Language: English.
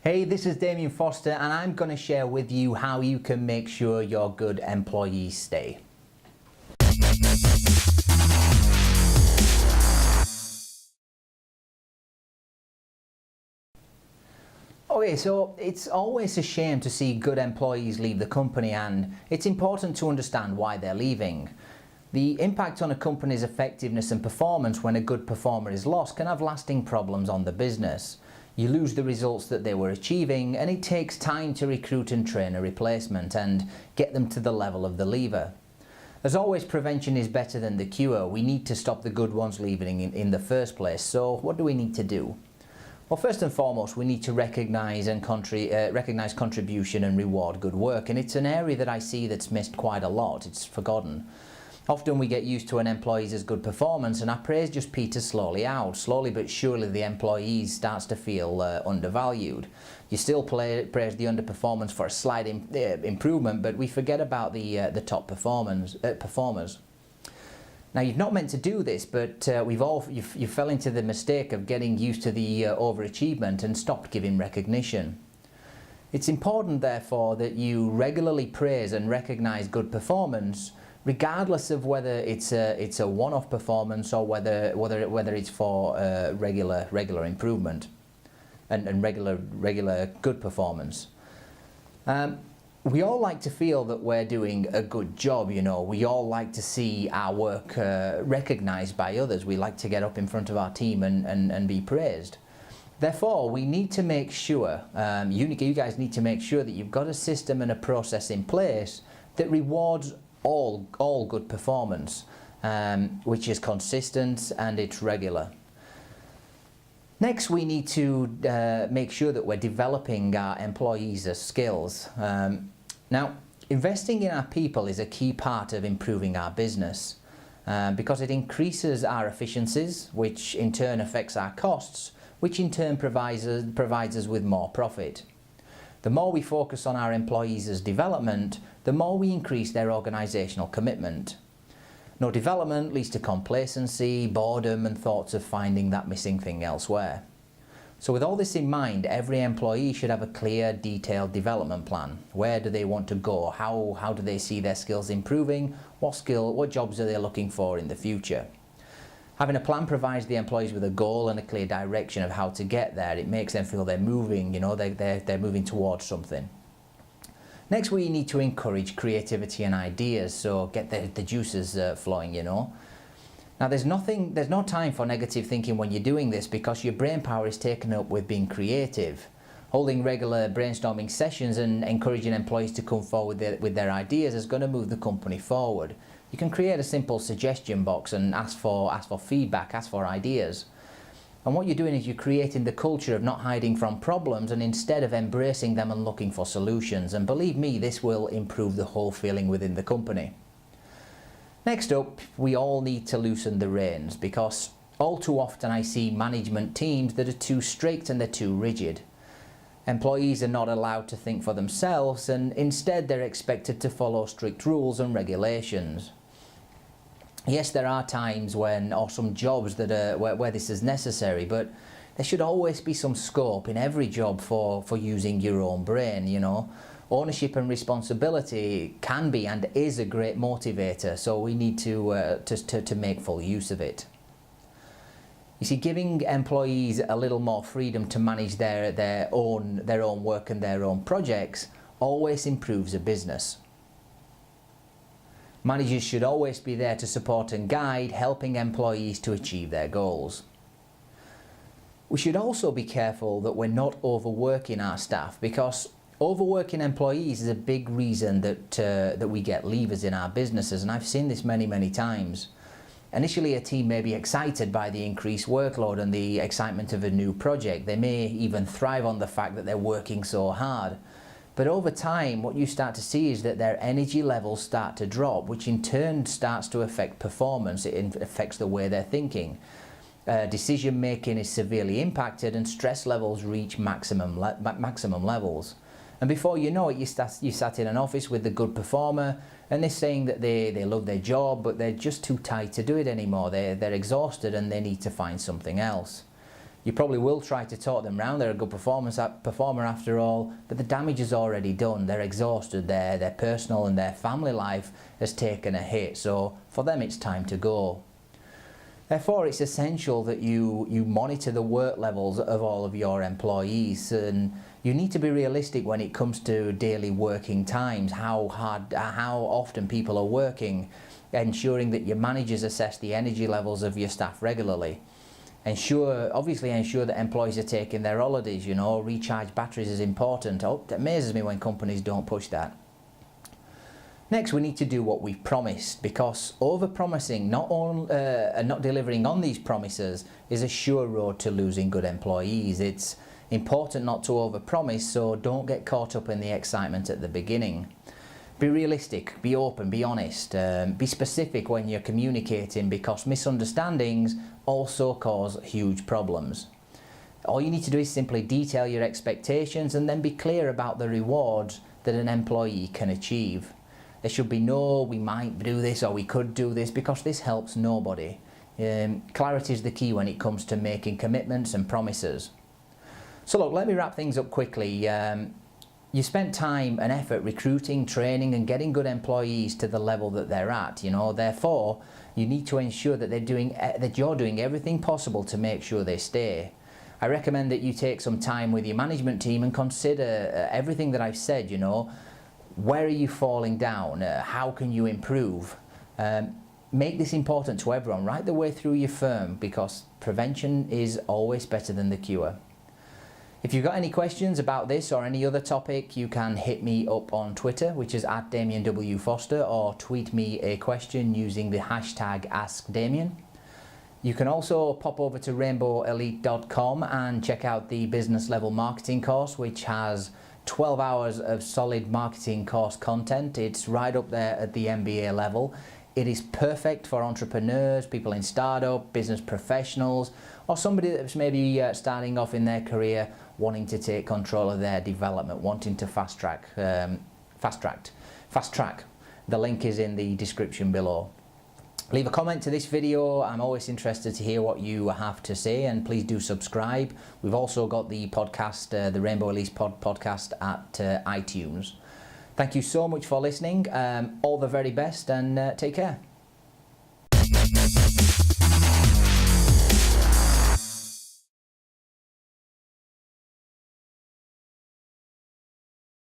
Hey, this is Damian Foster and I'm going to share with you how you can make sure your good employees stay. Okay, so it's always a shame to see good employees leave the company, and it's important to understand why they're leaving. The impact on a company's effectiveness and performance when a good performer is lost can have lasting problems on the business. You lose the results that they were achieving, and it takes time to recruit and train a replacement and get them to the level of the leaver. As always, prevention is better than the cure. We need to stop the good ones leaving in the first place. So what do we need to do? Well, first and foremost, we need to recognise contribution and reward good work, and it's an area that I see that's missed quite a lot. It's forgotten. Often we get used to an employee's good performance and our praise just peters slowly out. Slowly but surely the employee starts to feel undervalued. You still praise the underperformance for a slight improvement, but we forget about the top performers. Now, you've not meant to do this, but you fell into the mistake of getting used to the overachievement and stopped giving recognition. It's important, therefore, that you regularly praise and recognise good performance, regardless of whether it's a one-off performance or whether it's for regular improvement and regular good performance. We all like to feel that we're doing a good job, you know. We all like to see our work recognised by others. We like to get up in front of our team and be praised. Therefore, we need to make sure, you guys need to make sure that you've got a system and a process in place that rewards all good performance, which is consistent and it's regular. Next, we need to make sure that we're developing our employees' skills. Now, investing in our people is a key part of improving our business because it increases our efficiencies, which in turn affects our costs, which in turn provides us with more profit. The more we focus on our employees' development, the more we increase their organisational commitment. No development leads to complacency, boredom and thoughts of finding that missing thing elsewhere. So with all this in mind, every employee should have a clear, detailed development plan. Where do they want to go? How do they see their skills improving? What jobs are they looking for in the future? Having a plan provides the employees with a goal and a clear direction of how to get there. It makes them feel they're moving, they're moving towards something. Next, we need to encourage creativity and ideas, so get the juices flowing, Now, there's no time for negative thinking when you're doing this because your brain power is taken up with being creative. Holding regular brainstorming sessions and encouraging employees to come forward with their ideas is going to move the company forward. You can create a simple suggestion box and ask for feedback, ask for ideas. And what you're doing is you're creating the culture of not hiding from problems and instead of embracing them and looking for solutions. And believe me, this will improve the whole feeling within the company. Next up, we all need to loosen the reins because all too often I see management teams that are too strict and they're too rigid. Employees are not allowed to think for themselves and instead they're expected to follow strict rules and regulations. Yes, there are times or some jobs where this is necessary, but there should always be some scope in every job for using your own brain, Ownership and responsibility can be and is a great motivator, so we need to make full use of it. You see, giving employees a little more freedom to manage their own work and their own projects always improves a business. Managers should always be there to support and guide, helping employees to achieve their goals. We should also be careful that we're not overworking our staff because overworking employees is a big reason that we get leavers in our businesses, and I've seen this many times. Initially, a team may be excited by the increased workload and the excitement of a new project. They may even thrive on the fact that they're working so hard. But over time, what you start to see is that their energy levels start to drop, which in turn starts to affect performance. It affects the way they're thinking. Decision making is severely impacted and stress levels reach maximum levels. And before you know it, you sat in an office with the good performer and they're saying that they love their job, but they're just too tired to do it anymore. They're exhausted and they need to find something else. You probably will try to talk them round. They're a good performer after all, but the damage is already done. They're exhausted. Their personal and their family life has taken a hit. So for them, it's time to go. Therefore, it's essential that you monitor the work levels of all of your employees, and you need to be realistic when it comes to daily working times, how often people are working, ensuring that your managers assess the energy levels of your staff regularly. Obviously ensure that employees are taking their holidays, recharge batteries is important. It amazes me when companies don't push that. Next, we need to do what we've promised, because over-promising and not delivering on these promises is a sure road to losing good employees. It's important not to over-promise, so don't get caught up in the excitement at the beginning. Be realistic, be open, be honest, be specific when you're communicating, because misunderstandings also cause huge problems. All you need to do is simply detail your expectations and then be clear about the rewards that an employee can achieve. There should be no, we might do this or we could do this, because this helps nobody. Clarity is the key when it comes to making commitments and promises. So look, let me wrap things up quickly. You spent time and effort recruiting, training and getting good employees to the level that they're at. Therefore, you need to ensure that you're doing everything possible to make sure they stay. I recommend that you take some time with your management team and consider everything that I've said. Where are you falling down? How can you improve? Make this important to everyone right the way through your firm, because prevention is always better than the cure. If you've got any questions about this or any other topic, you can hit me up on Twitter, which is @DamianWFoster, or tweet me a question using the hashtag AskDamian. You can also pop over to rainbowelite.com and check out the business level marketing course, which has 12 hours of solid marketing course content. It's right up there at the MBA level. It is perfect for entrepreneurs, people in startup, business professionals, or somebody that's maybe starting off in their career, wanting to take control of their development, wanting to fast track. The link is in the description below. Leave a comment to this video. I'm always interested to hear what you have to say, and please do subscribe. We've also got the podcast, the Rainbow Elite podcast at iTunes. Thank you so much for listening. All the very best, and take care.